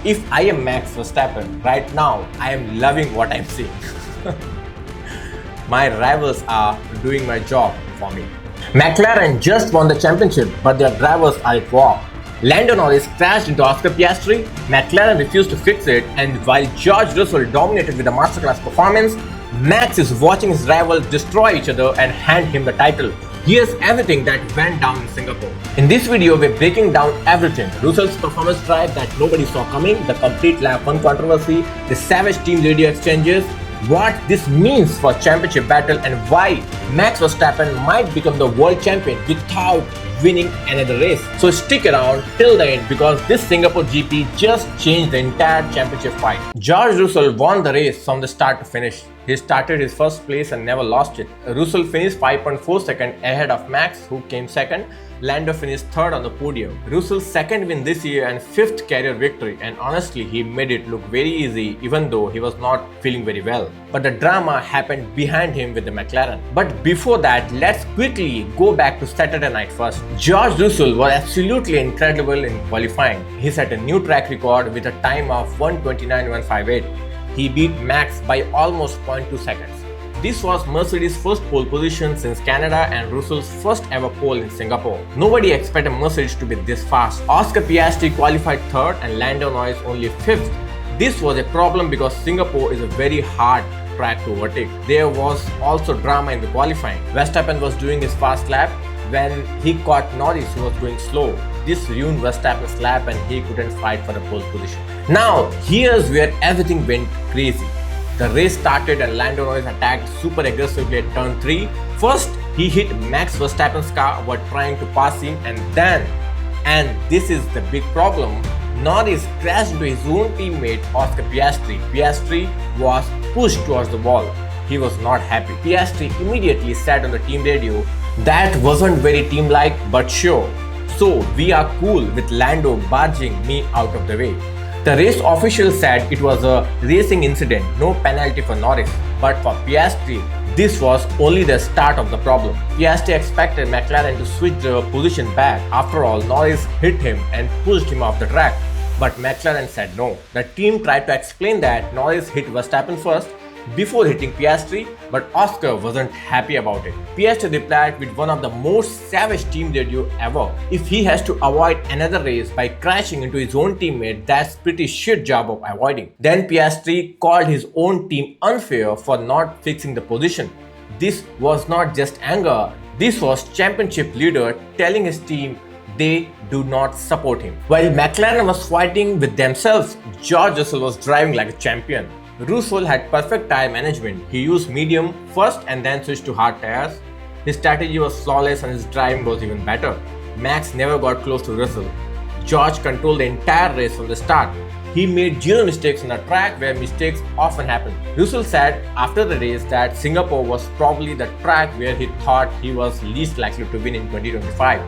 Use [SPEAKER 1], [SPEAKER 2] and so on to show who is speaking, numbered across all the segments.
[SPEAKER 1] If I am Max Verstappen right now, I am loving what I'm seeing. My rivals are doing my job for me. McLaren just won the championship, but their drivers are at war. Lando Norris crashed into Oscar Piastri, McLaren refused to fix it, and while George Russell dominated with a masterclass performance, Max is watching his rivals destroy each other and hand him the title. Here's everything that went down in Singapore. In this video, we're breaking down everything. Russel's performance drive that nobody saw coming, the complete lap 1 controversy, the savage team radio exchanges, what this means for championship battle, and why Max Verstappen might become the world champion without winning another race. So stick around till the end because this Singapore GP just changed the entire championship fight. George Russell won the race from the start to finish. He started his first place and never lost it. Russell finished 5.4 seconds ahead of Max, who came second. Lando finished third on the podium. Russell's second win this year and fifth career victory, and honestly he made it look very easy even though he was not feeling very well. But the drama happened behind him with the McLaren. But before that, let's quickly go back to Saturday night first. George Russell was absolutely incredible in qualifying. He set a new track record with a time of 1:29.158. He beat Max by almost 0.2 seconds. This was Mercedes' first pole position since Canada and Russell's first ever pole in Singapore. Nobody expected Mercedes to be this fast. Oscar Piastri qualified third and Lando Norris only fifth. This was a problem because Singapore is a very hard track to overtake. There was also drama in the qualifying. Verstappen was doing his fast lap when he caught Norris, who was going slow. This ruined Verstappen's lap and he couldn't fight for the pole position. Now, here's where everything went crazy. The race started and Lando Norris attacked super aggressively at turn 3. First, he hit Max Verstappen's car while trying to pass him, and this is the big problem, Norris crashed into his own teammate Oscar Piastri. Piastri was pushed towards the wall. He was not happy. Piastri immediately said on the team radio, "That wasn't very team-like, but sure. So we are cool with Lando barging me out of the way." The race official said it was a racing incident, no penalty for Norris. But for Piastri, this was only the start of the problem. Piastri expected McLaren to switch the position back. After all, Norris hit him and pushed him off the track. But McLaren said no. The team tried to explain that Norris hit Verstappen first before hitting Piastri, but Oscar wasn't happy about it. Piastri replied with one of the most savage team radio ever. If he has to avoid another race by crashing into his own teammate, that's pretty shit job of avoiding. Then Piastri called his own team unfair for not fixing the position. This was not just anger, this was championship leader telling his team they do not support him. While McLaren was fighting with themselves, George Russell was driving like a champion. Russell had perfect tire management. He used medium first and then switched to hard tires. His strategy was flawless and his driving was even better. Max never got close to Russell. George controlled the entire race from the start. He made zero mistakes on the track where mistakes often happen. Russell said after the race that Singapore was probably the track where he thought he was least likely to win in 2025.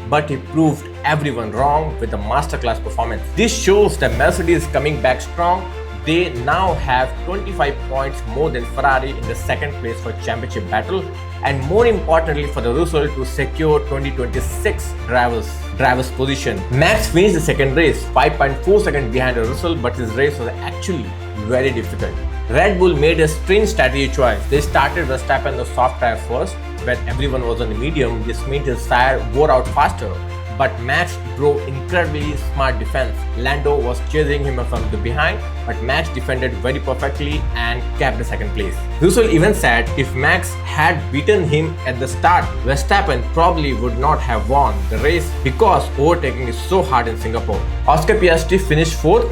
[SPEAKER 1] But he proved everyone wrong with a masterclass performance. This shows that Mercedes is coming back strong. They now have 25 points more than Ferrari in the second place for championship battle, and more importantly for the Russell to secure 2026 drivers position. Max finished the second race 5.4 seconds behind Russell, but his race was actually very difficult. Red Bull made a strange strategy choice. They started Verstappen on the soft tire first. When everyone was on the medium, this meant his tire wore out faster. But Max drove incredibly smart defense. Lando was chasing him from the behind, but Max defended very perfectly and kept the second place. Russell even said if Max had beaten him at the start, Verstappen probably would not have won the race because overtaking is so hard in Singapore. Oscar Piastri finished fourth,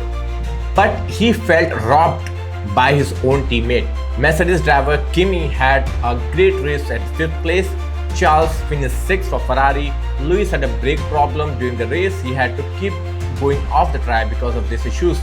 [SPEAKER 1] but he felt robbed by his own teammate. Mercedes driver Kimi had a great race at fifth place. Charles finished 6th for Ferrari. Lewis had a brake problem during the race. He had to keep going off the track because of these issues.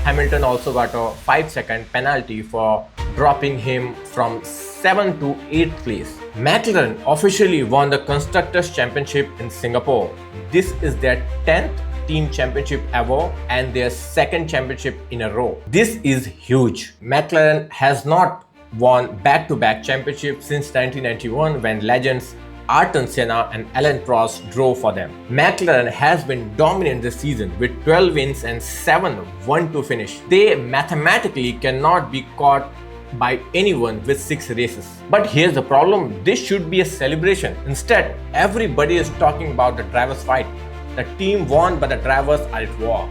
[SPEAKER 1] Hamilton also got a 5-second penalty for dropping him from 7th to 8th place. McLaren officially won the Constructors' Championship in Singapore. This is their 10th team championship ever and their second championship in a row. This is huge. McLaren has not won back-to-back championships since 1991 when legends Ayrton Senna and Alain Prost drove for them. McLaren has been dominant this season with 12 wins and 7 1-2 finish. They mathematically cannot be caught by anyone with 6 races. But here's the problem, this should be a celebration. Instead, everybody is talking about the drivers' fight. The team won, but the drivers are at war.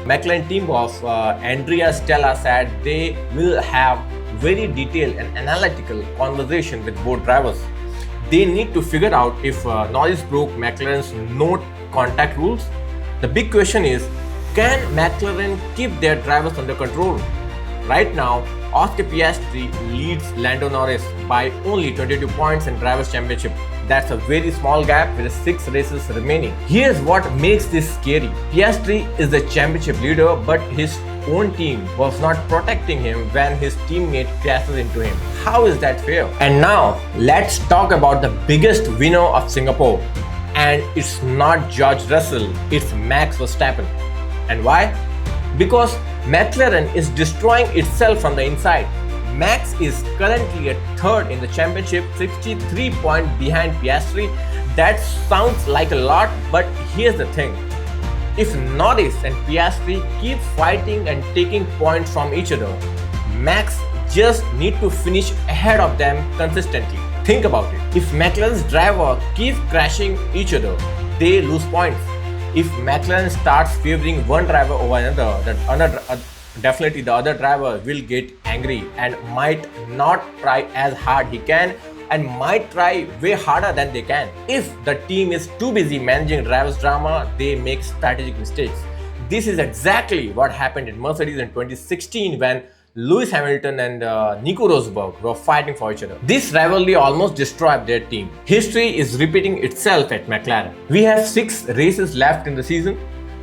[SPEAKER 1] McLaren team boss Andrea Stella said they will have very detailed and analytical conversation with both drivers. They need to figure out if Norris broke McLaren's no contact rules. The big question is, can McLaren keep their drivers under control? Right now, Oscar Piastri leads Lando Norris by only 22 points in Drivers' Championship. That's a very small gap with 6 races remaining. Here's what makes this scary. Piastri is the championship leader, but his own team was not protecting him when his teammate crashes into him. How is that fair? And now, let's talk about the biggest winner of Singapore. And it's not George Russell, it's Max Verstappen. And why? Because McLaren is destroying itself from the inside. Max is currently at 3rd in the championship, 63 points behind Piastri. That sounds like a lot, but here's the thing. If Norris and Piastri keep fighting and taking points from each other, Max just need to finish ahead of them consistently. Think about it. If McLaren's driver keeps crashing each other, they lose points. If McLaren starts favoring one driver over another, definitely the other driver will get angry and might not try as hard he can and might try way harder than they can. If the team is too busy managing drivers' drama, they make strategic mistakes. This is exactly what happened in Mercedes in 2016 when Lewis Hamilton and Nico Rosberg were fighting for each other. This rivalry almost destroyed their team. History is repeating itself at McLaren. We have 6 races left in the season.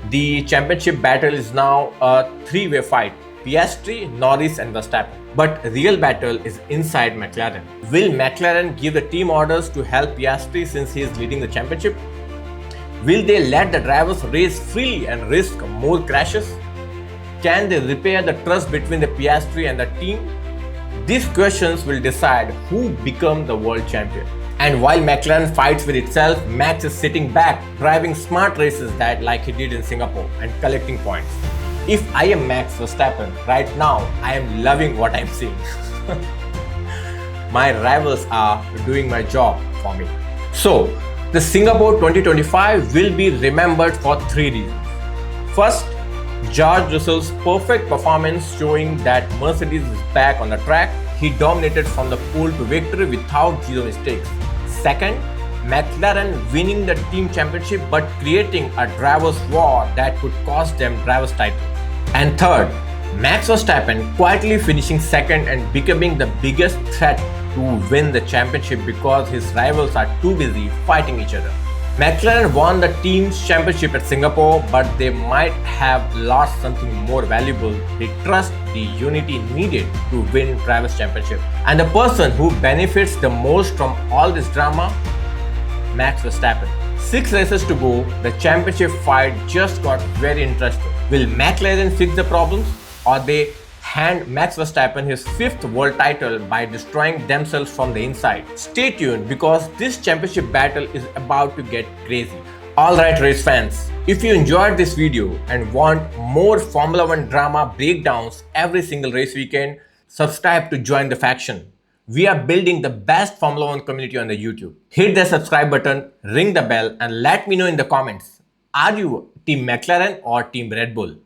[SPEAKER 1] The championship battle is now a 3-way fight. Piastri, Norris and Verstappen. But real battle is inside McLaren. Will McLaren give the team orders to help Piastri since he is leading the championship? Will they let the drivers race freely and risk more crashes? Can they repair the trust between the Piastri and the team? These questions will decide who becomes the world champion. And while McLaren fights with itself, Max is sitting back, driving smart races like he did in Singapore and collecting points. If I am Max Verstappen right now, I am loving what I'm seeing. My rivals are doing my job for me. So, the Singapore 2025 will be remembered for 3 reasons. First, George Russell's perfect performance showing that Mercedes is back on the track. He dominated from the pole to victory without 0 mistakes. Second, McLaren winning the team championship but creating a driver's war that could cost them driver's title. And third, Max Verstappen quietly finishing 2nd and becoming the biggest threat to win the championship because his rivals are too busy fighting each other. McLaren won the team's championship at Singapore, but they might have lost something more valuable, the trust, the unity needed to win Drivers' Championship. And the person who benefits the most from all this drama? Max Verstappen. 6 races to go, the championship fight just got very interesting. Will McLaren fix the problems, or they hand Max Verstappen his 5th world title by destroying themselves from the inside? Stay tuned because this championship battle is about to get crazy. Alright race fans, if you enjoyed this video and want more Formula 1 drama breakdowns every single race weekend, subscribe to join the faction. We are building the best Formula 1 community on the YouTube. Hit the subscribe button, ring the bell and let me know in the comments. Are you Team McLaren or Team Red Bull?